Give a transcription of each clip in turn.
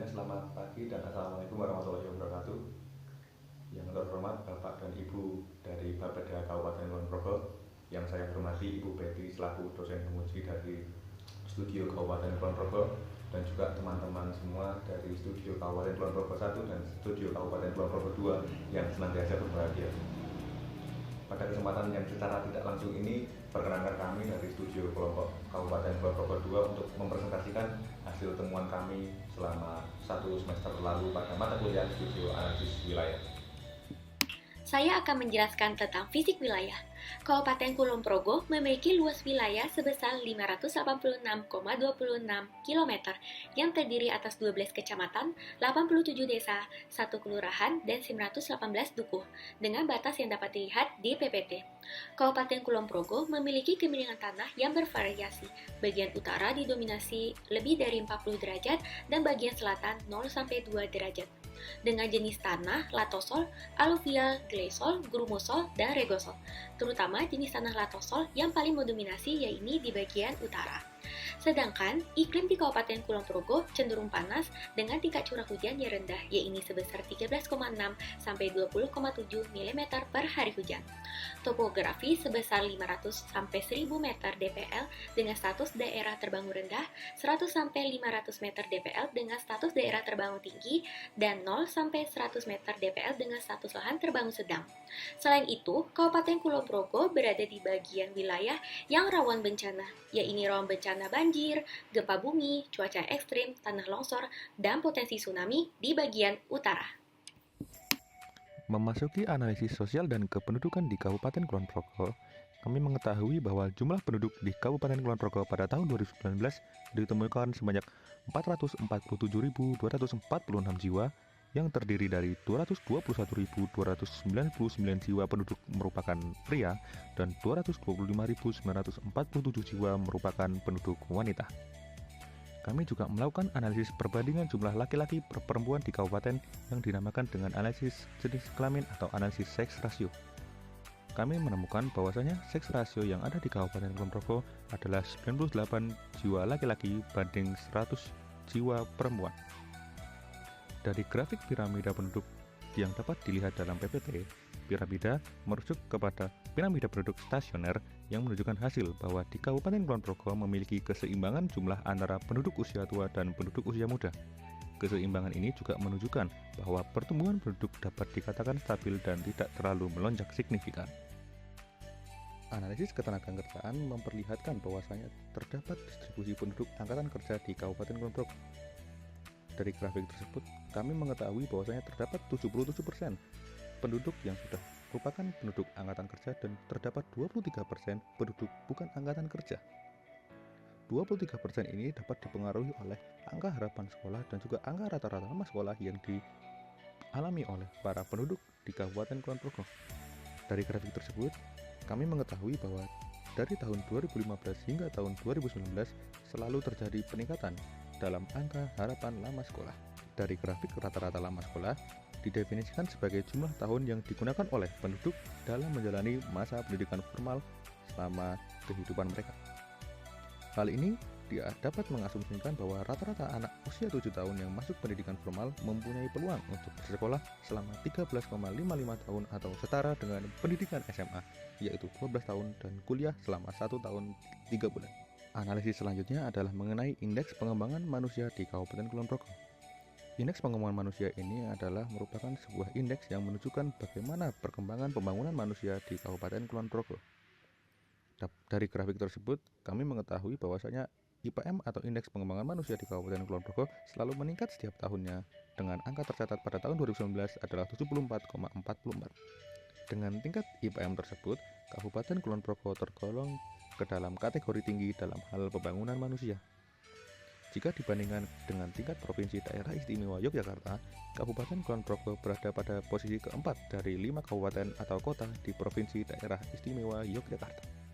selamat pagi dan Assalamualaikum warahmatullahi wabarakatuh. Yang terhormat Bapak dan Ibu dari Bapeda Kabupaten Kulon Progo, yang saya hormati Ibu Betty selaku dosen penguji dari Studio Kabupaten Kulon Progo, dan juga teman-teman semua dari Studio Kabupaten Kulon Progo 1 dan Studio Kabupaten Kulon Progo 2 yang senantiasa berbahagia. Pada kesempatan yang secara tidak langsung ini, perkenankan kami dari Studio Kelompok Kabupaten Kulon Progo 2 untuk mempresentasikan hasil temuan kami selama 1 semester lalu pada mata kuliah Studio Analisis Wilayah. Saya akan menjelaskan tentang fisik wilayah. Kabupaten Kulon Progo memiliki luas wilayah sebesar 586,26 km yang terdiri atas 12 kecamatan, 87 desa, 1 kelurahan, dan 918 dukuh dengan batas yang dapat dilihat di PPT. Kabupaten Kulon Progo memiliki kemiringan tanah yang bervariasi. Bagian utara didominasi lebih dari 40 derajat dan bagian selatan 0-2 derajat. Dengan jenis tanah latosol, aluvial, glesol, grumosol, dan regosol. Terutama jenis tanah latosol yang paling mendominasi yaitu di bagian utara. Sedangkan iklim di Kabupaten Kulon Progo cenderung panas dengan tingkat curah hujan yang rendah yaitu sebesar 13,6 sampai 20,7 mm per hari hujan. Topografi sebesar 500 sampai 1000 meter DPL dengan status daerah terbangun rendah, 100 sampai 500 meter DPL dengan status daerah terbangun tinggi, dan 0 sampai 100 meter DPL dengan status lahan terbangun sedang. Selain itu, Kabupaten Kulon Progo berada di bagian wilayah yang rawan bencana, yaitu rawan bencana banjir, gempa bumi, cuaca ekstrim, tanah longsor, dan potensi tsunami di bagian utara. Memasuki analisis sosial dan kependudukan di Kabupaten Kulon Progo, kami mengetahui bahwa jumlah penduduk di Kabupaten Kulon Progo pada tahun 2019 ditemukan sebanyak 447.246 jiwa yang terdiri dari 221.299 jiwa penduduk merupakan pria dan 225.947 jiwa merupakan penduduk wanita. Kami juga melakukan analisis perbandingan jumlah laki-laki per perempuan di kabupaten yang dinamakan dengan analisis jenis kelamin atau analisis seks rasio. Kami menemukan bahwasanya seks rasio yang ada di Kabupaten Kulon Progo adalah 98 jiwa laki-laki banding 100 jiwa perempuan. Dari grafik piramida penduduk yang dapat dilihat dalam PPT, piramida merujuk kepada piramida penduduk stasioner yang menunjukkan hasil bahwa di Kabupaten Kulon Progo memiliki keseimbangan jumlah antara penduduk usia tua dan penduduk usia muda. Keseimbangan ini juga menunjukkan bahwa pertumbuhan penduduk dapat dikatakan stabil dan tidak terlalu melonjak signifikan. Analisis ketenagakerjaan memperlihatkan bahwasanya terdapat distribusi penduduk angkatan kerja di Kabupaten Kulon Progo. Dari grafik tersebut, kami mengetahui bahwasanya terdapat 77% penduduk yang sudah merupakan penduduk angkatan kerja dan terdapat 23% penduduk bukan angkatan kerja. 23% ini dapat dipengaruhi oleh angka harapan sekolah dan juga angka rata-rata lama sekolah yang dialami oleh para penduduk di Kabupaten Kulon Progo. Dari grafik tersebut, kami mengetahui bahwa dari tahun 2015 hingga tahun 2019 selalu terjadi peningkatan dalam angka harapan lama sekolah. Dari grafik rata-rata lama sekolah didefinisikan sebagai jumlah tahun yang digunakan oleh penduduk dalam menjalani masa pendidikan formal selama kehidupan mereka. Hal ini dapat mengasumsikan bahwa rata-rata anak usia 7 tahun yang masuk pendidikan formal mempunyai peluang untuk bersekolah selama 13,55 tahun atau setara dengan pendidikan SMA, yaitu 12 tahun, dan kuliah selama 1 tahun 3 bulan. Analisis selanjutnya adalah mengenai indeks pengembangan manusia di Kabupaten Kulon Progo. Indeks pengembangan manusia ini adalah merupakan sebuah indeks yang menunjukkan bagaimana perkembangan pembangunan manusia di Kabupaten Kulon Progo. Dari grafik tersebut, kami mengetahui bahwasanya IPM atau indeks pengembangan manusia di Kabupaten Kulon Progo selalu meningkat setiap tahunnya, dengan angka tercatat pada tahun 2019 adalah 74,44. Dengan tingkat IPM tersebut, Kabupaten Kulon Progo tergolong ke dalam kategori tinggi dalam hal pembangunan manusia. Jika dibandingkan dengan tingkat Provinsi Daerah Istimewa Yogyakarta, Kabupaten Kulon Progo berada pada posisi keempat dari 5 kabupaten atau kota di Provinsi Daerah Istimewa Yogyakarta.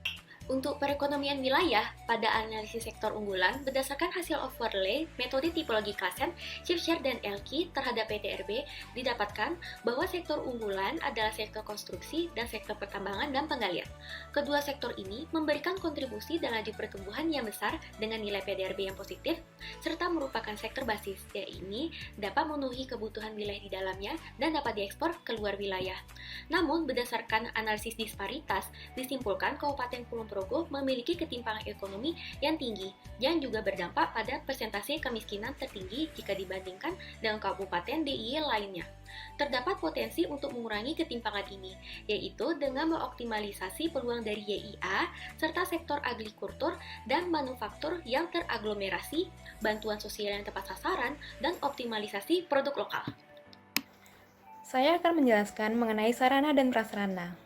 Untuk perekonomian wilayah, pada analisis sektor unggulan berdasarkan hasil overlay metode tipologi klasen, Shifshare dan Elki terhadap PTRB, didapatkan bahwa sektor unggulan adalah sektor konstruksi dan sektor pertambangan dan penggalian. Kedua sektor ini memberikan kontribusi dan laju pertumbuhan yang besar dengan nilai PDRB yang positif, serta merupakan sektor basis, yaitu dapat memenuhi kebutuhan wilayah di dalamnya dan dapat diekspor ke luar wilayah. Namun, berdasarkan analisis disparitas, disimpulkan Kabupaten Kulon Progo memiliki ketimpangan ekonomi yang tinggi yang juga berdampak pada persentase kemiskinan tertinggi jika dibandingkan dengan kabupaten DIY lainnya. Terdapat potensi untuk mengurangi ketimpangan ini, yaitu dengan mengoptimalisasi peluang dari YIA serta sektor agrikultur dan manufaktur yang teraglomerasi, bantuan sosial yang tepat sasaran, dan optimalisasi produk lokal. Saya akan menjelaskan mengenai sarana dan prasarana.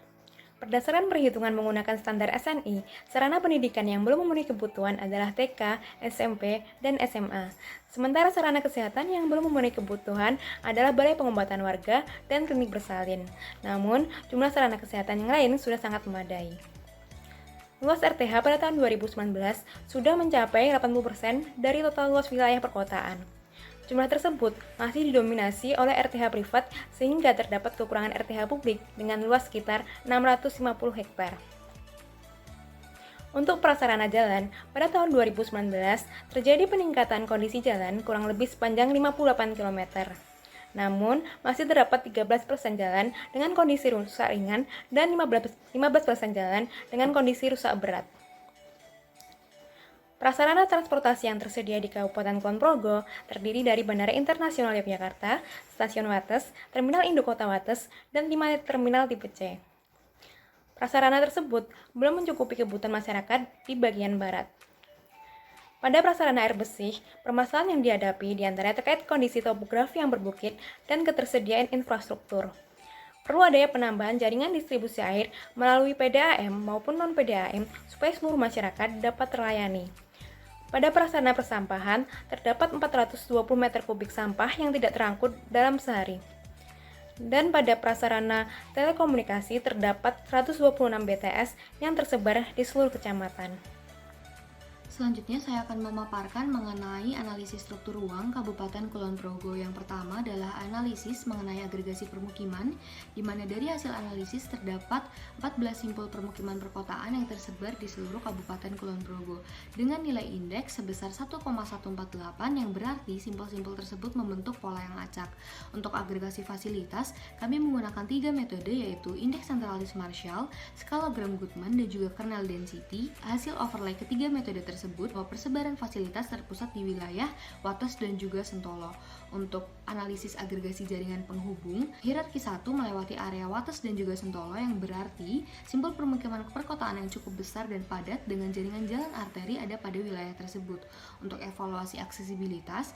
Berdasarkan perhitungan menggunakan standar SNI, sarana pendidikan yang belum memenuhi kebutuhan adalah TK, SMP, dan SMA. Sementara sarana kesehatan yang belum memenuhi kebutuhan adalah balai pengobatan warga dan klinik bersalin. Namun, jumlah sarana kesehatan yang lain sudah sangat memadai. Luas RTH pada tahun 2019 sudah mencapai 80% dari total luas wilayah perkotaan. Jumlah tersebut masih didominasi oleh RTH privat sehingga terdapat kekurangan RTH publik dengan luas sekitar 650 hektar. Untuk prasarana jalan, pada tahun 2019 terjadi peningkatan kondisi jalan kurang lebih sepanjang 58 km. Namun, masih terdapat 13% jalan dengan kondisi rusak ringan dan 15% jalan dengan kondisi rusak berat. Prasarana transportasi yang tersedia di Kabupaten Kulon Progo terdiri dari Bandara Internasional Yogyakarta, Stasiun Wates, Terminal Induk Kota Wates, dan 5 terminal tipe C. Prasarana tersebut belum mencukupi kebutuhan masyarakat di bagian barat. Pada prasarana air bersih, permasalahan yang dihadapi diantaranya terkait kondisi topografi yang berbukit dan ketersediaan infrastruktur. Perlu adanya penambahan jaringan distribusi air melalui PDAM maupun non-PDAM supaya seluruh masyarakat dapat terlayani. Pada prasarana persampahan, terdapat 420 meter kubik sampah yang tidak terangkut dalam sehari. Dan pada prasarana telekomunikasi terdapat 126 BTS yang tersebar di seluruh kecamatan. Selanjutnya saya akan memaparkan mengenai analisis struktur ruang Kabupaten Kulon Progo. Yang pertama adalah analisis mengenai agregasi permukiman, di mana dari hasil analisis terdapat 14 simpul permukiman perkotaan yang tersebar di seluruh Kabupaten Kulon Progo dengan nilai indeks sebesar 1,148 yang berarti simpul-simpul tersebut membentuk pola yang acak. Untuk agregasi fasilitas, kami menggunakan 3 metode yaitu indeks sentralis Marshall, skalagram Goodman, dan juga kernel density. Hasil overlay ketiga metode tersebut bahwa persebaran fasilitas terpusat di wilayah Wates dan juga Sentolo. Untuk analisis agregasi jaringan penghubung, hierarki 1 melewati area Wates dan juga Sentolo yang berarti simpul permukiman perkotaan yang cukup besar dan padat dengan jaringan jalan arteri ada pada wilayah tersebut. Untuk evaluasi aksesibilitas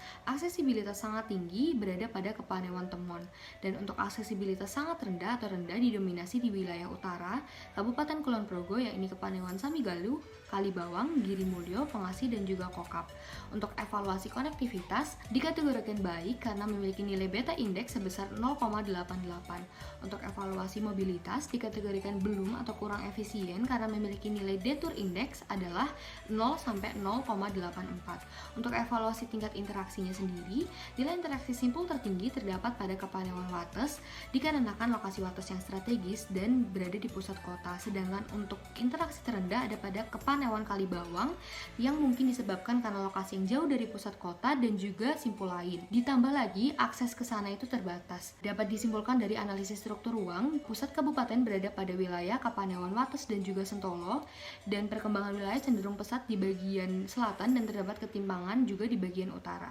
sangat tinggi berada pada Kepanewan Temon, dan untuk aksesibilitas sangat rendah atau rendah didominasi di wilayah utara Kabupaten Kulon Progo, yakni Kepanewan Samigalu, Kalibawang, Girimulyo, Pengasi, dan juga Kokap. Untuk evaluasi konektivitas dikategorikan baik karena memiliki nilai beta indeks sebesar 0,88. Untuk evaluasi mobilitas dikategorikan belum atau kurang efisien karena memiliki nilai detour index adalah 0 sampai 0,84. Untuk evaluasi tingkat interaksinya sendiri, nilai interaksi simpul tertinggi terdapat pada Kepanewan Wates dikarenakan lokasi Wates yang strategis dan berada di pusat kota, sedangkan untuk interaksi terendah ada pada Kepanewan Kalibawang yang mungkin disebabkan karena lokasi yang jauh dari pusat kota dan juga simpul lain. Ditambah lagi, akses ke sana itu terbatas. Dapat disimpulkan dari analisis struktur ruang, pusat kabupaten berada pada wilayah Kapanewan Wates dan juga Sentolo, dan perkembangan wilayah cenderung pesat di bagian selatan dan terdapat ketimpangan juga di bagian utara.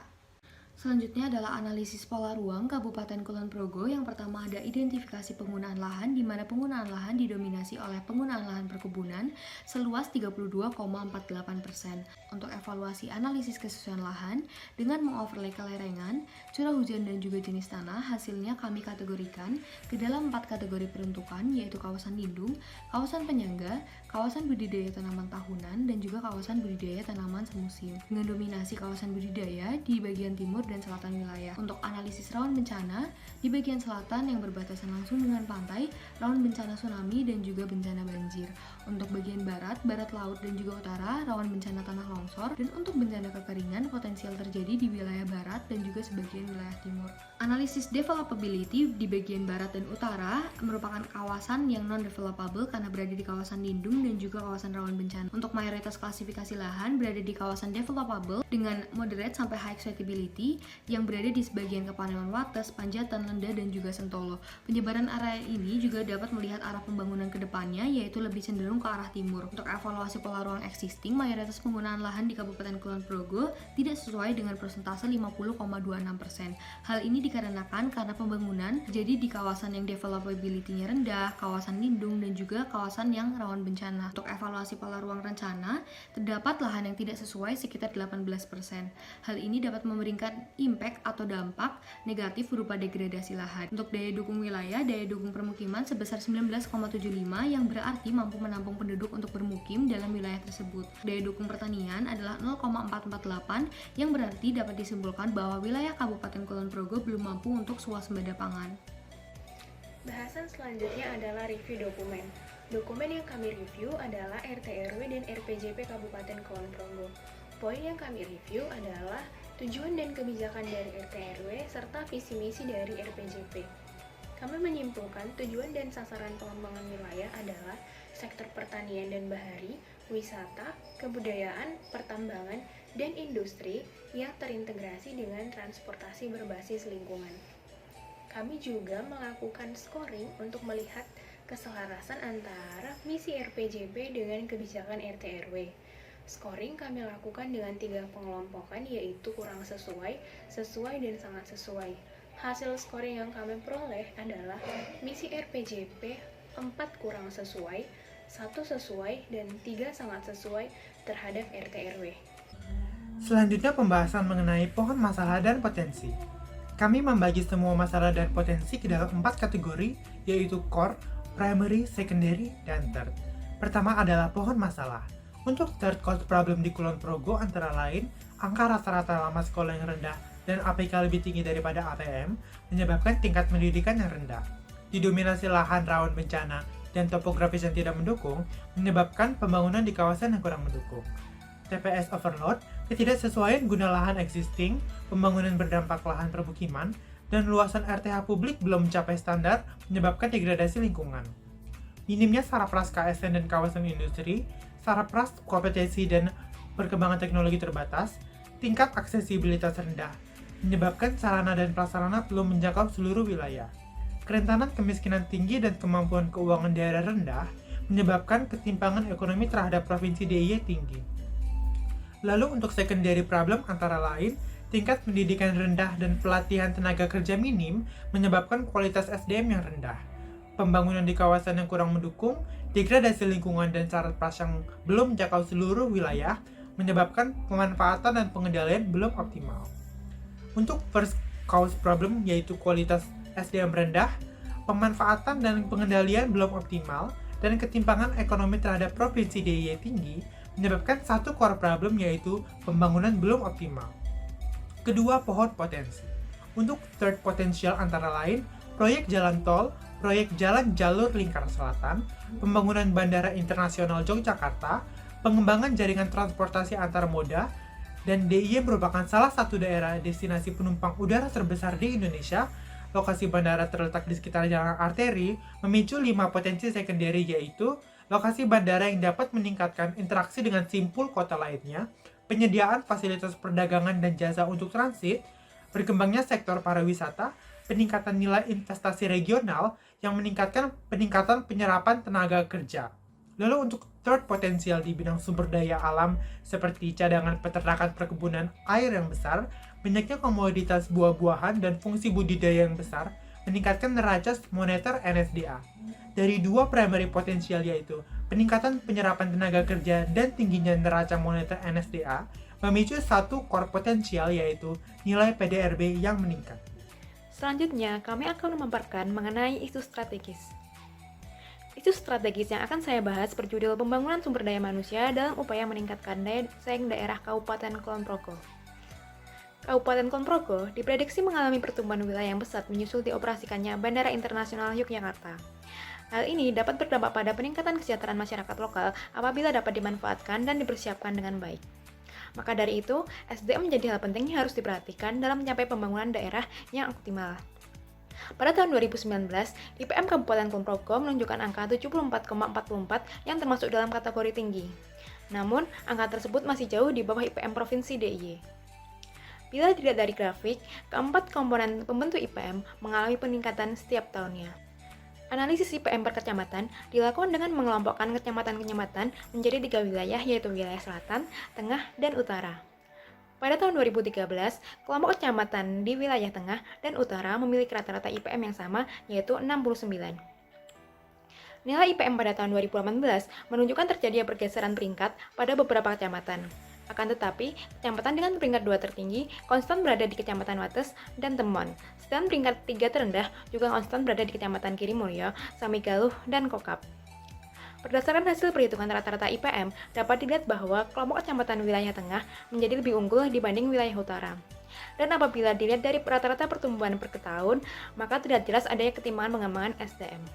Selanjutnya adalah analisis pola ruang Kabupaten Kulon Progo. Yang pertama ada identifikasi penggunaan lahan, di mana penggunaan lahan didominasi oleh penggunaan lahan perkebunan seluas 32,48%. Untuk evaluasi analisis kesesuaian lahan dengan mengoverlay kelerengan, curah hujan dan juga jenis tanah, hasilnya kami kategorikan ke dalam 4 kategori peruntukan, yaitu kawasan lindung, kawasan penyangga, kawasan budidaya tanaman tahunan, dan juga kawasan budidaya tanaman semusim. Dengan dominasi kawasan budidaya di bagian timur dan selatan wilayah. Untuk analisis rawan bencana, di bagian selatan yang berbatasan langsung dengan pantai, rawan bencana tsunami dan juga bencana banjir. Untuk bagian barat, barat laut dan juga utara, rawan bencana tanah longsor, dan untuk bencana kekeringan potensial terjadi di wilayah barat dan juga sebagian wilayah timur. Analisis developability di bagian barat dan utara merupakan kawasan yang non-developable karena berada di kawasan lindung dan juga kawasan rawan bencana. Untuk mayoritas klasifikasi lahan berada di kawasan developable dengan moderate sampai high suitability yang berada di sebagian Kepulauan Wates, Panjatan, Lenda, dan juga Sentolo. Penyebaran area ini juga dapat melihat arah pembangunan ke depannya, yaitu lebih cenderung ke arah timur. Untuk evaluasi pola ruang existing, mayoritas penggunaan lahan di Kabupaten Kulon Progo tidak sesuai dengan persentase 50,26%. Hal ini dikarenakan karena pembangunan jadi di kawasan yang developability-nya rendah, kawasan lindung, dan juga kawasan yang rawan bencana. Untuk evaluasi pola ruang rencana, terdapat lahan yang tidak sesuai sekitar 18%. Hal ini dapat memberikan impact atau dampak negatif berupa degradasi lahan. Untuk daya dukung wilayah, daya dukung permukiman sebesar 19,75 yang berarti mampu menampung penduduk untuk bermukim dalam wilayah tersebut. Daya dukung pertanian adalah 0,448 yang berarti dapat disimpulkan bahwa wilayah Kabupaten Kulon Progo belum mampu untuk swasembada pangan. Bahasan selanjutnya adalah review dokumen. Dokumen yang kami review adalah RT/RW dan RPJP Kabupaten Kulon Progo. Poin yang kami review adalah tujuan dan kebijakan dari RT/RW serta visi misi dari RPJP. Kami menyimpulkan tujuan dan sasaran pengembangan wilayah adalah sektor pertanian dan bahari, wisata, kebudayaan, pertambangan, dan industri yang terintegrasi dengan transportasi berbasis lingkungan. Kami juga melakukan scoring untuk melihat keselarasan antara misi RPJP dengan kebijakan RT/RW. Scoring kami lakukan dengan 3 pengelompokan, yaitu kurang sesuai, sesuai, dan sangat sesuai. Hasil scoring yang kami peroleh adalah misi RPJP 4 kurang sesuai, 1 sesuai, dan 3 sangat sesuai terhadap RT/RW. Selanjutnya pembahasan mengenai pohon masalah dan potensi. Kami membagi semua masalah dan potensi ke dalam 4 kategori, yaitu core, primary, secondary, dan third. Pertama adalah pohon masalah. Untuk third cause problem di Kulon Progo antara lain, angka rata-rata lama sekolah yang rendah dan APK lebih tinggi daripada ATM menyebabkan tingkat pendidikan yang rendah. Didominasi lahan rawan bencana dan topografis yang tidak mendukung menyebabkan pembangunan di kawasan yang kurang mendukung. TPS overload, ketidaksesuaian guna lahan existing, pembangunan berdampak lahan permukiman, dan luasan RTH publik belum mencapai standar menyebabkan degradasi lingkungan. Minimnya sarapras KSN dan kawasan industri, sarapras kompetensi dan perkembangan teknologi terbatas, tingkat aksesibilitas rendah, menyebabkan sarana dan prasarana belum menjangkau seluruh wilayah. Kerentanan kemiskinan tinggi dan kemampuan keuangan daerah rendah menyebabkan ketimpangan ekonomi terhadap provinsi DIY tinggi. Lalu untuk secondary problem antara lain, tingkat pendidikan rendah dan pelatihan tenaga kerja minim menyebabkan kualitas SDM yang rendah. Pembangunan di kawasan yang kurang mendukung, degradasi lingkungan dan syarat pras yang belum menjangkau seluruh wilayah menyebabkan pemanfaatan dan pengendalian belum optimal. Untuk first cause problem yaitu kualitas SDM rendah, pemanfaatan dan pengendalian belum optimal, dan ketimpangan ekonomi terhadap provinsi DIY tinggi menyebabkan satu core problem yaitu pembangunan belum optimal. Kedua, pohon potensi. Untuk third potential antara lain, proyek jalan tol, proyek jalan jalur lingkar selatan, pembangunan bandara internasional Yogyakarta, pengembangan jaringan transportasi antar moda, dan DIY merupakan salah satu daerah destinasi penumpang udara terbesar di Indonesia. Lokasi bandara terletak di sekitar jalan arteri, memicu 5 potensi secondary yaitu lokasi bandara yang dapat meningkatkan interaksi dengan simpul kota lainnya, penyediaan fasilitas perdagangan dan jasa untuk transit, berkembangnya sektor pariwisata, peningkatan nilai investasi regional yang meningkatkan peningkatan penyerapan tenaga kerja. Lalu untuk third potensial di bidang sumber daya alam seperti cadangan peternakan perkebunan air yang besar, banyaknya komoditas buah-buahan dan fungsi budidaya yang besar, meningkatkan neraca moneter NSDA. Dari 2 primary potensial yaitu peningkatan penyerapan tenaga kerja dan tingginya neraca moneter NSDA, memicu 1 core potensial yaitu nilai PDRB yang meningkat. Selanjutnya, kami akan memaparkan mengenai isu strategis. Isu strategis yang akan saya bahas berjudul Pembangunan Sumber Daya Manusia dalam upaya meningkatkan daya saing daerah Kabupaten Kulon Progo. Kabupaten Kulon Progo diprediksi mengalami pertumbuhan wilayah yang pesat menyusul dioperasikannya Bandara Internasional Yogyakarta. Hal ini dapat berdampak pada peningkatan kesejahteraan masyarakat lokal apabila dapat dimanfaatkan dan dipersiapkan dengan baik. Maka dari itu, SDM menjadi hal penting yang harus diperhatikan dalam mencapai pembangunan daerah yang optimal. Pada tahun 2019, IPM Kabupaten Kulon Progo menunjukkan angka 74,44 yang termasuk dalam kategori tinggi. Namun, angka tersebut masih jauh di bawah IPM Provinsi DIY. Bila dilihat dari grafik, keempat komponen pembentuk IPM mengalami peningkatan setiap tahunnya. Analisis IPM per kecamatan dilakukan dengan mengelompokkan kecamatan-kecamatan menjadi 3 wilayah, yaitu wilayah selatan, tengah, dan utara. Pada tahun 2013, kelompok kecamatan di wilayah tengah dan utara memiliki rata-rata IPM yang sama, yaitu 69. Nilai IPM pada tahun 2018 menunjukkan terjadinya pergeseran peringkat pada beberapa kecamatan. Akan tetapi, kecamatan dengan peringkat 2 tertinggi konstan berada di Kecamatan Wates dan Temon, sedangkan peringkat 3 terendah juga konstan berada di Kecamatan Girimulyo, Samigaluh, dan Kokap. Berdasarkan hasil perhitungan rata-rata IPM, dapat dilihat bahwa kelompok kecamatan wilayah tengah menjadi lebih unggul dibanding wilayah utara. Dan apabila dilihat dari rata-rata pertumbuhan per tahun, maka tidak jelas adanya ketimpangan pengembangan SDM.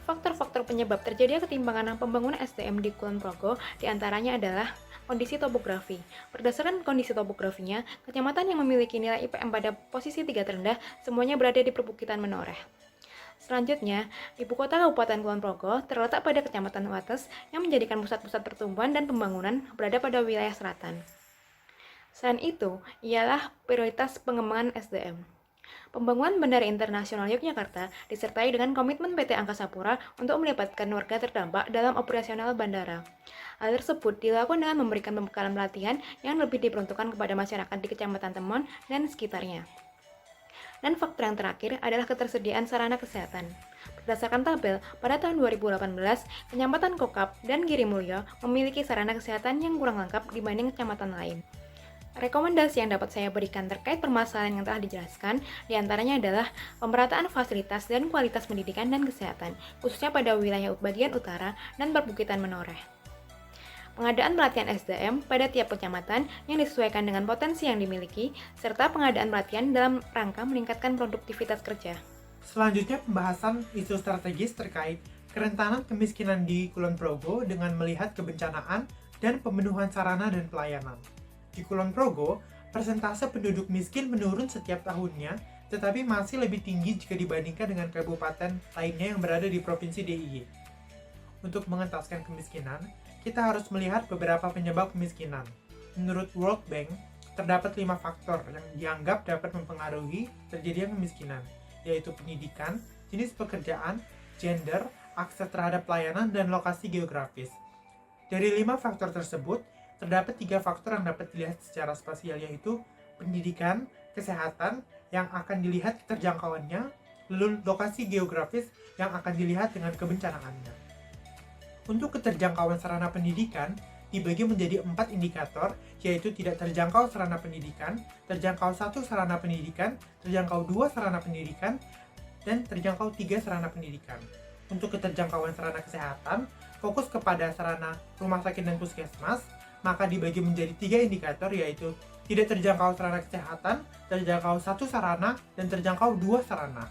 Faktor-faktor penyebab terjadinya ketimpangan pembangunan SDM di Kulon Progo diantaranya adalah kondisi topografi. Berdasarkan kondisi topografinya, kecamatan yang memiliki nilai IPM pada posisi 3 terendah semuanya berada di perbukitan menoreh. Selanjutnya, ibu kota Kabupaten Kulon Progo terletak pada Kecamatan Wates yang menjadikan pusat-pusat pertumbuhan dan pembangunan berada pada wilayah selatan. Selain itu, ialah prioritas pengembangan SDM. Pembangunan Bandara Internasional Yogyakarta disertai dengan komitmen PT Angkasa Pura untuk melibatkan warga terdampak dalam operasional bandara. Hal tersebut dilakukan dengan memberikan pembekalan pelatihan yang lebih diperuntukkan kepada masyarakat di Kecamatan Temon dan sekitarnya. Dan faktor yang terakhir adalah ketersediaan sarana kesehatan. Berdasarkan tabel, pada tahun 2018, Kecamatan Kokap dan Girimulyo memiliki sarana kesehatan yang kurang lengkap dibanding kecamatan lain. Rekomendasi yang dapat saya berikan terkait permasalahan yang telah dijelaskan diantaranya adalah pemerataan fasilitas dan kualitas pendidikan dan kesehatan, khususnya pada wilayah bagian utara dan perbukitan menoreh. Pengadaan pelatihan SDM pada tiap kecamatan yang disesuaikan dengan potensi yang dimiliki, serta pengadaan pelatihan dalam rangka meningkatkan produktivitas kerja. Selanjutnya pembahasan isu strategis terkait kerentanan kemiskinan di Kulon Progo dengan melihat kebencanaan dan pemenuhan sarana dan pelayanan. Di Kulon Progo, persentase penduduk miskin menurun setiap tahunnya, tetapi masih lebih tinggi jika dibandingkan dengan kabupaten lainnya yang berada di Provinsi DIY. Untuk mengentaskan kemiskinan, kita harus melihat beberapa penyebab kemiskinan. Menurut World Bank, terdapat 5 faktor yang dianggap dapat mempengaruhi terjadinya kemiskinan, yaitu pendidikan, jenis pekerjaan, gender, akses terhadap pelayanan, dan lokasi geografis. Dari 5 faktor tersebut, terdapat 3 faktor yang dapat dilihat secara spasial, yaitu pendidikan, kesehatan, yang akan dilihat keterjangkauannya, lalu lokasi geografis yang akan dilihat dengan kebencanaannya. Untuk keterjangkauan sarana pendidikan, dibagi menjadi 4 indikator, yaitu tidak terjangkau sarana pendidikan, terjangkau 1 sarana pendidikan, terjangkau 2 sarana pendidikan, dan terjangkau 3 sarana pendidikan. Untuk keterjangkauan sarana kesehatan, fokus kepada sarana rumah sakit dan puskesmas, maka dibagi menjadi 3 indikator, yaitu tidak terjangkau sarana kesehatan, terjangkau 1 sarana, dan terjangkau 2 sarana.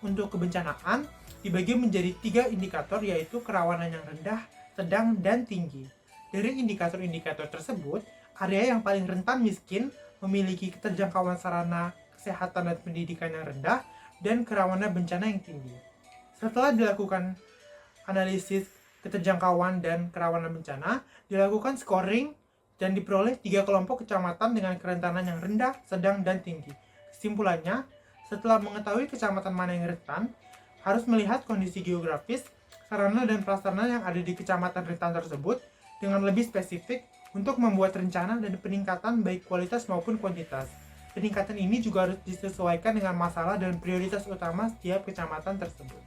Untuk kebencanaan, dibagi menjadi 3 indikator, yaitu kerawanan yang rendah, sedang, dan tinggi. Dari indikator-indikator tersebut, area yang paling rentan miskin memiliki keterjangkauan sarana kesehatan dan pendidikan yang rendah, dan kerawanan bencana yang tinggi. Setelah dilakukan analisis keterjangkauan dan kerawanan bencana, dilakukan scoring dan diperoleh 3 kelompok kecamatan dengan kerentanan yang rendah, sedang, dan tinggi. Kesimpulannya, setelah mengetahui kecamatan mana yang rentan, harus melihat kondisi geografis, sarana dan prasarana yang ada di kecamatan rentan tersebut dengan lebih spesifik untuk membuat rencana dan peningkatan baik kualitas maupun kuantitas. Peningkatan ini juga harus disesuaikan dengan masalah dan prioritas utama setiap kecamatan tersebut.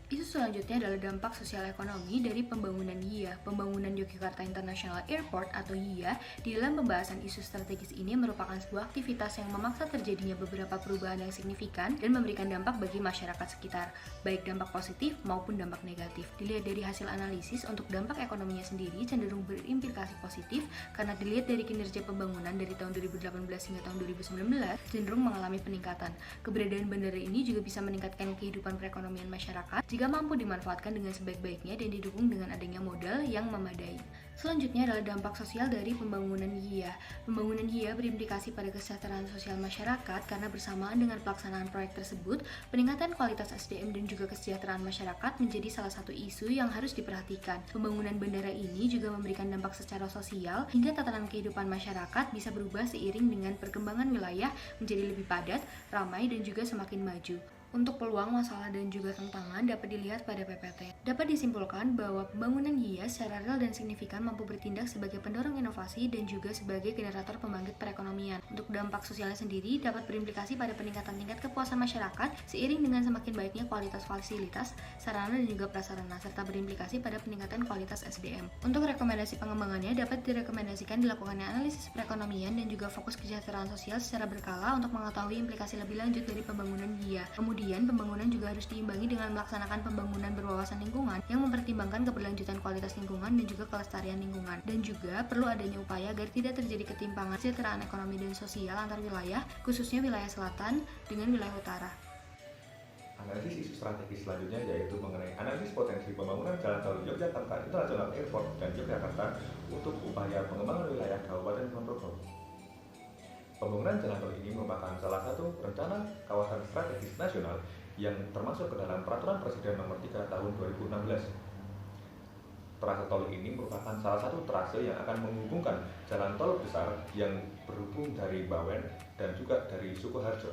Isu selanjutnya adalah dampak sosial ekonomi dari pembangunan YIA. Pembangunan Yogyakarta International Airport atau YIA di dalam pembahasan isu strategis ini merupakan sebuah aktivitas yang memaksa terjadinya beberapa perubahan yang signifikan dan memberikan dampak bagi masyarakat sekitar, baik dampak positif maupun dampak negatif. Dilihat dari hasil analisis, untuk dampak ekonominya sendiri cenderung berimplikasi positif karena dilihat dari kinerja pembangunan dari tahun 2018 hingga tahun 2019 cenderung mengalami peningkatan. Keberadaan bandara ini juga bisa meningkatkan kehidupan perekonomian masyarakat jika mampu dimanfaatkan dengan sebaik-baiknya dan didukung dengan adanya modal yang memadai. Selanjutnya adalah dampak sosial dari pembangunan YIA. Pembangunan YIA berimplikasi pada kesejahteraan sosial masyarakat karena bersamaan dengan pelaksanaan proyek tersebut, peningkatan kualitas SDM dan juga kesejahteraan masyarakat menjadi salah satu isu yang harus diperhatikan. Pembangunan bandara ini juga memberikan dampak secara sosial hingga tatanan kehidupan masyarakat bisa berubah seiring dengan perkembangan wilayah menjadi lebih padat, ramai, dan juga semakin maju. Untuk peluang, masalah, dan juga tantangan dapat dilihat pada PPT. Dapat disimpulkan bahwa pembangunan YIA secara real dan signifikan mampu bertindak sebagai pendorong inovasi dan juga sebagai generator pembangkit perekonomian. Untuk dampak sosialnya sendiri dapat berimplikasi pada peningkatan tingkat kepuasan masyarakat seiring dengan semakin baiknya kualitas fasilitas, sarana, dan juga prasarana, serta berimplikasi pada peningkatan kualitas SDM. Untuk rekomendasi pengembangannya dapat direkomendasikan dilakukannya analisis perekonomian dan juga fokus kesejahteraan sosial secara berkala untuk mengetahui implikasi lebih lanjut dari pembangunan YIA. Kemudian, pembangunan juga harus diimbangi dengan melaksanakan pembangunan berwawasan lingkungan yang mempertimbangkan keberlanjutan kualitas lingkungan dan juga kelestarian lingkungan. Dan juga perlu adanya upaya agar tidak terjadi ketimpangan kesejahteraan ekonomi dan sosial antar wilayah, khususnya wilayah selatan dengan wilayah utara. Analisis isu strategis selanjutnya yaitu mengenai analisis potensi pembangunan jalan tol Yogyakarta International Airport dan Yogyakarta untuk upaya pengembangan wilayah Kabupaten Kulon Progo. Pembangunan jalan tol ini merupakan salah satu rencana kawasan strategis nasional yang termasuk ke dalam Peraturan Presiden Nomor 3 Tahun 2016. Trase tol ini merupakan salah satu trase yang akan menghubungkan jalan tol besar yang berhubung dari Bawen dan juga dari Sukoharjo.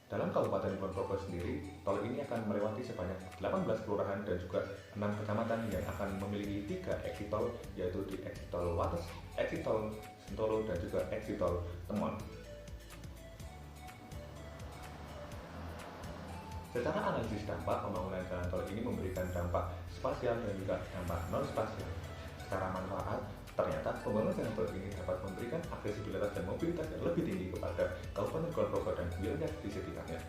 Dalam Kabupaten Kulon Progo sendiri, tol ini akan melewati sebanyak 18 kelurahan dan juga 6 kecamatan yang akan memiliki 3 exit tol, yaitu di exit tol Wates, exit tol Sentolo, dan juga exit tol Temon. Secara analisis dampak, pembangunan jalan tol ini memberikan dampak spasial dan juga dampak non-spasial. Secara manfaat, ternyata pembangunan jalan tol ini dapat memberikan aksesibilitas dan mobilitas yang lebih tinggi kepada Kabupaten Kulon Progo dan wilayah di sekitarnya.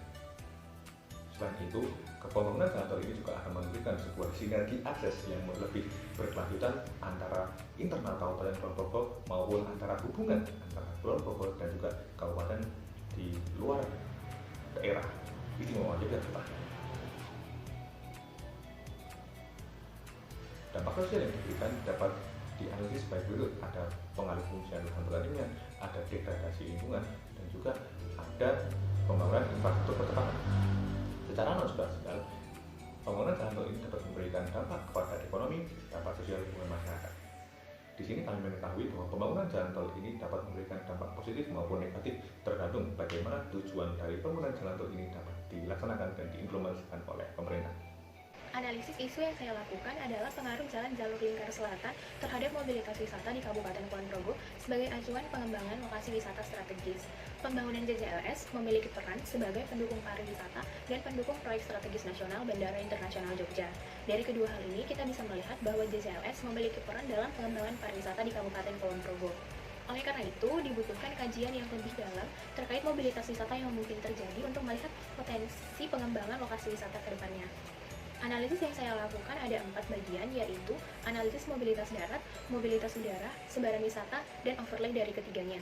Selain itu, pembangunan jalan tol ini juga akan memberikan sebuah sinergi akses yang lebih berkelanjutan antara internal Kabupaten Kulon Progo maupun antara hubungan antara Kulon Progo dan juga kabupaten di luar daerah istimewa Yogyakarta. Dampak sosial yang diberikan dapat dianalisis baik berikut: ada pengalih fungsian lahan pertanian, ada degradasi lingkungan, dan juga ada pembangunan infrastruktur percepatan. Secara non-spasial, pembangunan jalan tol ini dapat memberikan dampak kepada ekonomi, dampak sosial lingkungan masyarakat. Di sini kami mengetahui bahwa pembangunan jalan tol ini dapat memberikan dampak positif maupun negatif tergantung bagaimana tujuan dari pembangunan jalan tol ini dapat dilaksanakan dan diimplementasikan oleh pemerintah. Analisis isu yang saya lakukan adalah pengaruh jalan jalur lingkar selatan terhadap mobilitas wisata di Kabupaten Kulon Progo sebagai acuan pengembangan lokasi wisata strategis. Pembangunan JJLS memiliki peran sebagai pendukung pariwisata dan pendukung proyek strategis nasional Bandara Internasional Jogja. Dari kedua hal ini, kita bisa melihat bahwa JJLS memiliki peran dalam pengembangan pariwisata di Kabupaten Kulon Progo. Oleh karena itu, dibutuhkan kajian yang lebih dalam terkait mobilitas wisata yang mungkin terjadi untuk melihat potensi pengembangan lokasi wisata ke depannya. Analisis yang saya lakukan ada 4 bagian, yaitu analisis mobilitas darat, mobilitas udara, sebaran wisata, dan overlay dari ketiganya.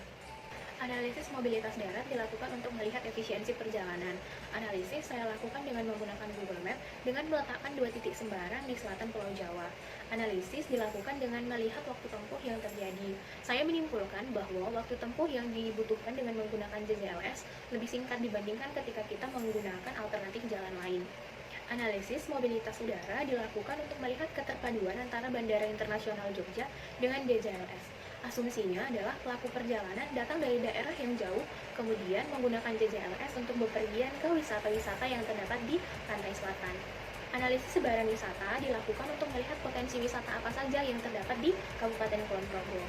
Analisis mobilitas darat dilakukan untuk melihat efisiensi perjalanan. Analisis saya lakukan dengan menggunakan Google Map dengan meletakkan 2 titik sembarang di selatan Pulau Jawa. Analisis dilakukan dengan melihat waktu tempuh yang terjadi. Saya menyimpulkan bahwa waktu tempuh yang dibutuhkan dengan menggunakan JJLS lebih singkat dibandingkan ketika kita menggunakan alternatif jalan lain. Analisis mobilitas udara dilakukan untuk melihat keterpaduan antara Bandara Internasional Jogja dengan JJLS. Asumsinya adalah pelaku perjalanan datang dari daerah yang jauh, kemudian menggunakan JJLS untuk bepergian ke wisata-wisata yang terdapat di pantai selatan. Analisis sebaran wisata dilakukan untuk melihat potensi wisata apa saja yang terdapat di Kabupaten Kulon Progo.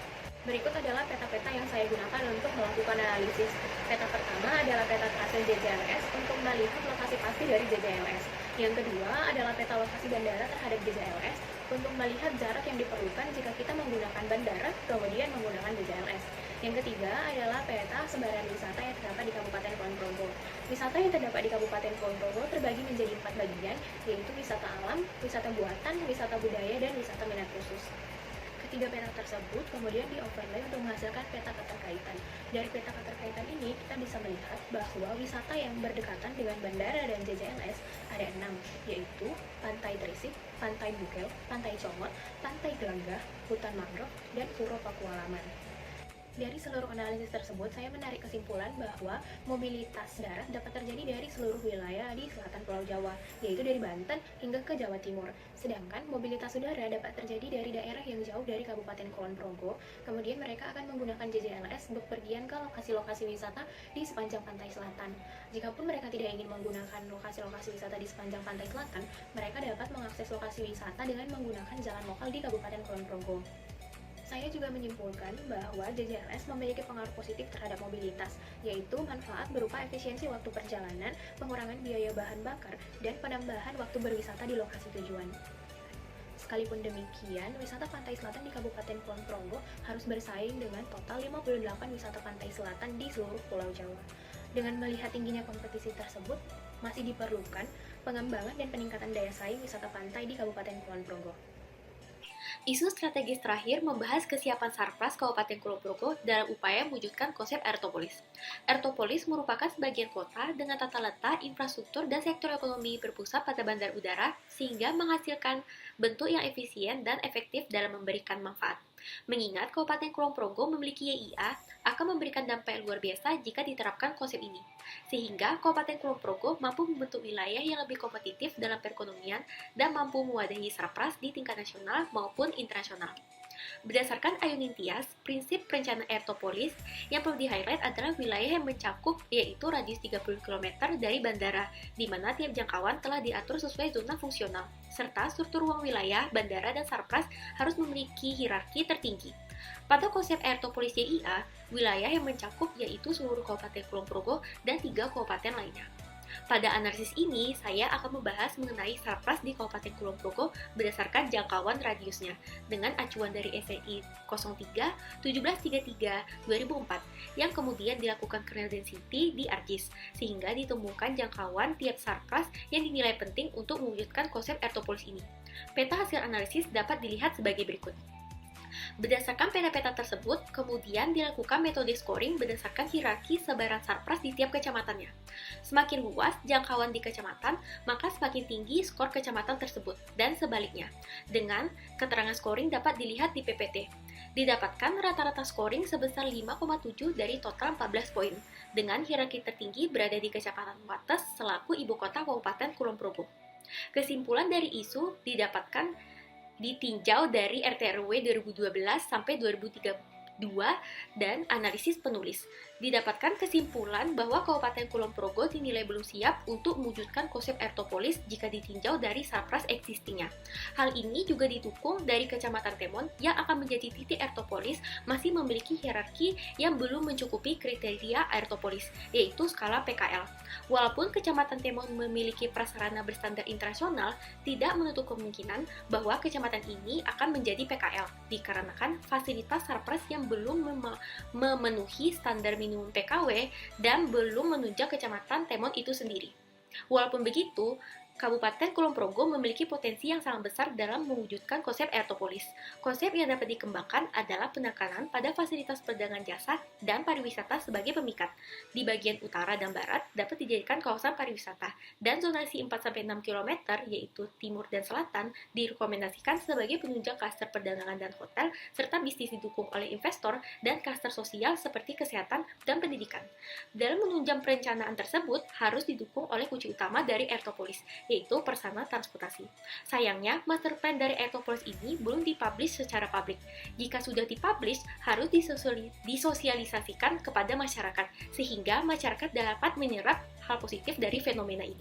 Berikut adalah peta-peta yang saya gunakan untuk melakukan analisis. Peta pertama adalah peta trase JJLS untuk melihat lokasi pasti dari JJLS. Yang kedua adalah peta lokasi bandara terhadap JJLS untuk melihat jarak yang diperlukan jika kita menggunakan bandara, kemudian menggunakan JJLS. Yang ketiga adalah peta sebaran wisata yang terdapat di Kabupaten Kulon Progo. Wisata yang terdapat di Kabupaten Kulon Progo terbagi menjadi 4 bagian, yaitu wisata alam, wisata buatan, wisata budaya, dan wisata minat khusus. Ketiga peta tersebut kemudian di-overlay untuk menghasilkan peta keterkaitan. Dari peta keterkaitan ini, kita bisa melihat bahwa wisata yang berdekatan dengan bandara dan JJLS ada 6, yaitu Pantai Trisik, Pantai Bukel, Pantai Congot, Pantai Gelagah, Hutan Mangrove, dan Puro Pakualaman. Dari seluruh analisis tersebut, saya menarik kesimpulan bahwa mobilitas darat dapat terjadi dari seluruh wilayah di selatan Pulau Jawa, yaitu dari Banten hingga ke Jawa Timur. Sedangkan mobilitas udara dapat terjadi dari daerah yang jauh dari Kabupaten Kulon Progo, kemudian mereka akan menggunakan JJLS untuk pergian ke lokasi-lokasi wisata di sepanjang pantai selatan. Jikapun mereka tidak ingin menggunakan lokasi-lokasi wisata di sepanjang pantai selatan, mereka dapat mengakses lokasi wisata dengan menggunakan jalan lokal di Kabupaten Kulon Progo. Saya juga menyimpulkan bahwa JJLS memiliki pengaruh positif terhadap mobilitas, yaitu manfaat berupa efisiensi waktu perjalanan, pengurangan biaya bahan bakar, dan penambahan waktu berwisata di lokasi tujuan. Sekalipun demikian, wisata pantai selatan di Kabupaten Kulon Progo harus bersaing dengan total 58 wisata pantai selatan di seluruh Pulau Jawa. Dengan melihat tingginya kompetisi tersebut, masih diperlukan pengembangan dan peningkatan daya saing wisata pantai di Kabupaten Kulon Progo. Isu strategis terakhir membahas kesiapan Sarpras Kabupaten Kulon Progo dalam upaya mewujudkan konsep Airtopolis. Airtopolis merupakan sebagian kota dengan tata letak, infrastruktur, dan sektor ekonomi berpusat pada bandar udara sehingga menghasilkan bentuk yang efisien dan efektif dalam memberikan manfaat. Mengingat Kabupaten Kulon Progo memiliki YIA, akan memberikan dampak yang luar biasa jika diterapkan konsep ini. Sehingga Kabupaten Kulon Progo mampu membentuk wilayah yang lebih kompetitif dalam perekonomian dan mampu mewadahi Sarpras di tingkat nasional maupun internasional. Berdasarkan Ayuning Tias, prinsip perencanaan Airtopolis yang perlu di-highlight adalah wilayah yang mencakup yaitu radius 30 km dari bandara, di mana tiap jangkauan telah diatur sesuai zona fungsional, serta struktur ruang wilayah, bandara, dan Sarpras harus memiliki hierarki tertinggi. Pada konsep Airtopolis YIA, wilayah yang mencakup yaitu seluruh Kabupaten Kulon Progo dan 3 kabupaten lainnya. Pada analisis ini, saya akan membahas mengenai Sarpras di Kabupaten Kulon Progo berdasarkan jangkauan radiusnya dengan acuan dari SNI 03 1733 2004 yang kemudian dilakukan kernel density di ArcGIS sehingga ditemukan jangkauan tiap Sarpras yang dinilai penting untuk mewujudkan konsep Airtopolis ini. Peta hasil analisis dapat dilihat sebagai berikut. Berdasarkan peta-peta tersebut, kemudian dilakukan metode scoring berdasarkan hierarki sebaran Sarpras di tiap kecamatannya. Semakin luas jangkauan di kecamatan, maka semakin tinggi skor kecamatan tersebut, dan sebaliknya. Dengan keterangan scoring dapat dilihat di PPT. Didapatkan rata-rata scoring sebesar 5,7 dari total 14 poin, dengan hierarki tertinggi berada di Kecamatan Wates selaku ibu kota Kabupaten Kulon Progo. Kesimpulan dari isu didapatkan ditinjau dari RT/RW 2012 sampai 2032 dan analisis penulis. Didapatkan kesimpulan bahwa Kabupaten Kulon Progo dinilai belum siap untuk mewujudkan konsep Airtopolis jika ditinjau dari Sarpras existingnya. Hal ini juga didukung dari Kecamatan Temon yang akan menjadi titik Airtopolis masih memiliki hierarki yang belum mencukupi kriteria Airtopolis, yaitu skala PKL. Walaupun Kecamatan Temon memiliki prasarana berstandar internasional, tidak menutup kemungkinan bahwa kecamatan ini akan menjadi PKL, dikarenakan fasilitas Sarpras yang belum memenuhi standar minimum PKW dan belum menunjang Kecamatan Temon itu sendiri. Walaupun begitu, Kabupaten Kulon Progo memiliki potensi yang sangat besar dalam mewujudkan konsep Airtopolis. Konsep yang dapat dikembangkan adalah penekanan pada fasilitas perdagangan jasa dan pariwisata sebagai pemikat. Di bagian utara dan barat dapat dijadikan kawasan pariwisata, dan zonasi 4-6 km, yaitu timur dan selatan, direkomendasikan sebagai penunjang klaster perdagangan dan hotel, serta bisnis didukung oleh investor dan klaster sosial seperti kesehatan dan pendidikan. Dalam menunjang perencanaan tersebut, harus didukung oleh kunci utama dari Airtopolis, yaitu persana transportasi. Sayangnya, master plan dari Airtopolis ini belum dipublish secara publik. Jika sudah dipublish, harus disosialisasikan kepada masyarakat, sehingga masyarakat dapat menyerap hal positif dari fenomena ini.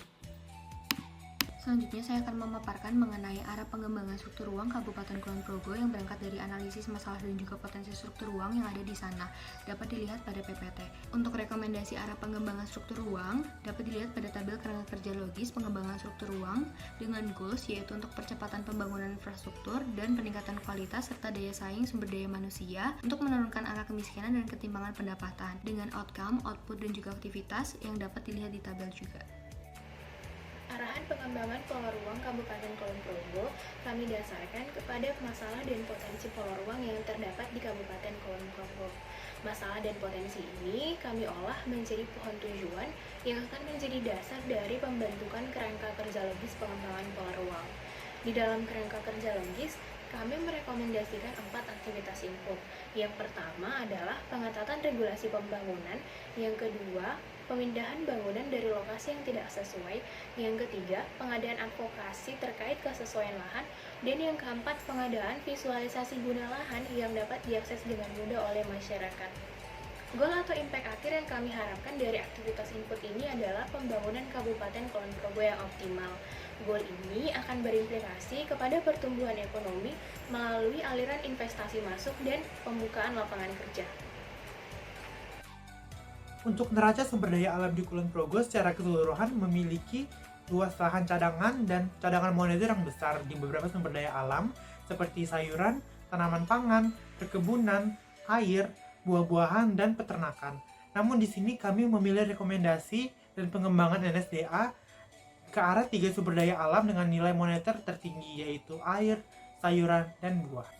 Selanjutnya saya akan memaparkan mengenai arah pengembangan struktur ruang Kabupaten Kulon Progo yang berangkat dari analisis masalah dan juga potensi struktur ruang yang ada di sana. Dapat dilihat pada PPT. Untuk rekomendasi arah pengembangan struktur ruang, dapat dilihat pada tabel kerangka kerja logis pengembangan struktur ruang dengan goals yaitu untuk percepatan pembangunan infrastruktur dan peningkatan kualitas serta daya saing sumber daya manusia untuk menurunkan angka kemiskinan dan ketimpangan pendapatan dengan outcome, output, dan juga aktivitas yang dapat dilihat di tabel juga. Arahan pengembangan pola ruang Kabupaten Kulon Progo kami dasarkan kepada masalah dan potensi pola ruang yang terdapat di Kabupaten Kulon Progo. Masalah dan potensi ini kami olah menjadi pohon tujuan yang akan menjadi dasar dari pembentukan kerangka kerja logis pengembangan pola ruang. Di dalam kerangka kerja logis, kami merekomendasikan 4 aktivitas input. Yang pertama adalah pengetatan regulasi pembangunan, yang kedua, pemindahan bangunan dari lokasi yang tidak sesuai, yang ketiga, pengadaan advokasi terkait kesesuaian lahan, dan yang keempat, pengadaan visualisasi guna lahan yang dapat diakses dengan mudah oleh masyarakat. Goal atau impact akhir yang kami harapkan dari aktivitas input ini adalah pembangunan Kabupaten Kulon Progo yang optimal. Goal ini akan berimplikasi kepada pertumbuhan ekonomi melalui aliran investasi masuk dan pembukaan lapangan kerja. Untuk neraca sumber daya alam di Kulon Progo secara keseluruhan memiliki luas lahan cadangan dan cadangan moneter yang besar di beberapa sumber daya alam seperti sayuran, tanaman pangan, perkebunan, air, buah-buahan, dan peternakan. Namun di sini kami memilih rekomendasi dan pengembangan NSDA ke arah 3 sumber daya alam dengan nilai moneter tertinggi yaitu air, sayuran, dan buah.